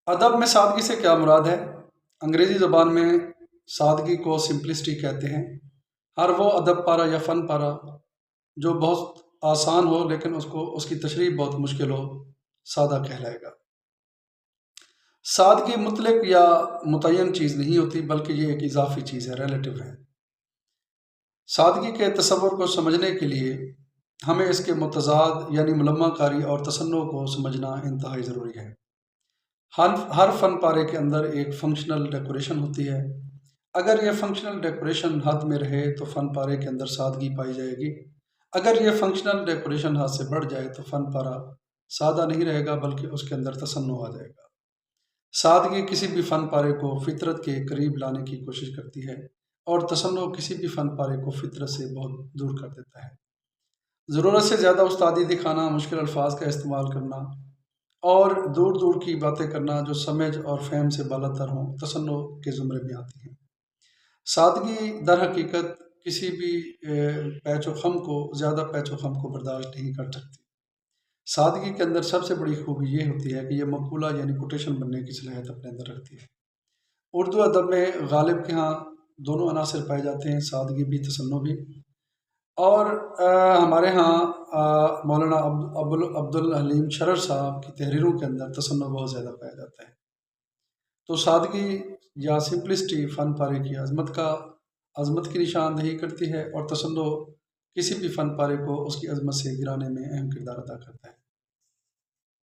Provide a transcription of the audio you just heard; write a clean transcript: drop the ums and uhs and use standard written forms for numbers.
ادب میں سادگی سے کیا مراد ہے؟ انگریزی زبان میں سادگی کو سمپلسٹی کہتے ہیں۔ ہر وہ ادب پارہ یا فن پارہ جو بہت آسان ہو لیکن اس کی تشریح بہت مشکل ہو، سادہ کہلائے گا۔ سادگی مطلق یا متعین چیز نہیں ہوتی، بلکہ یہ ایک اضافی چیز ہے، ریلیٹو ہے۔ سادگی کے تصور کو سمجھنے کے لیے ہمیں اس کے متضاد یعنی ملمہ کاری اور تصنع کو سمجھنا انتہائی ضروری ہے۔ ہر فن پارے کے اندر ایک فنکشنل ڈیکوریشن ہوتی ہے۔ اگر یہ فنکشنل ڈیکوریشن حد میں رہے تو فن پارے کے اندر سادگی پائی جائے گی۔ اگر یہ فنکشنل ڈیکوریشن حد سے بڑھ جائے تو فن پارہ سادہ نہیں رہے گا، بلکہ اس کے اندر تصنع آ جائے گا۔ سادگی کسی بھی فن پارے کو فطرت کے قریب لانے کی کوشش کرتی ہے، اور تصنع کسی بھی فن پارے کو فطرت سے بہت دور کر دیتا ہے۔ ضرورت سے زیادہ استادی دکھانا، مشکل الفاظ کا استعمال کرنا اور دور دور کی باتیں کرنا جو سمجھ اور فہم سے بالاتر ہوں، تصنع کے زمرے میں آتی ہیں۔ سادگی در حقیقت کسی بھی پیچ و خم کو زیادہ پیچ و خم کو برداشت نہیں کر سکتی۔ سادگی کے اندر سب سے بڑی خوبی یہ ہوتی ہے کہ یہ مقولہ یعنی کوٹیشن بننے کی صلاحیت اپنے اندر رکھتی ہے۔ اردو ادب میں غالب کے ہاں دونوں عناصر پائے جاتے ہیں، سادگی بھی، تصنع بھی۔ اور ہمارے ہاں مولانا عبد الحلیم شرر صاحب کی تحریروں کے اندر تصنع بہت زیادہ پایا جاتا ہے۔ تو سادگی یا سمپلسٹی فن پارے کی عظمت کی نشاندہی کرتی ہے، اور تصنع کسی بھی فن پارے کو اس کی عظمت سے گرانے میں اہم کردار ادا کرتا ہے۔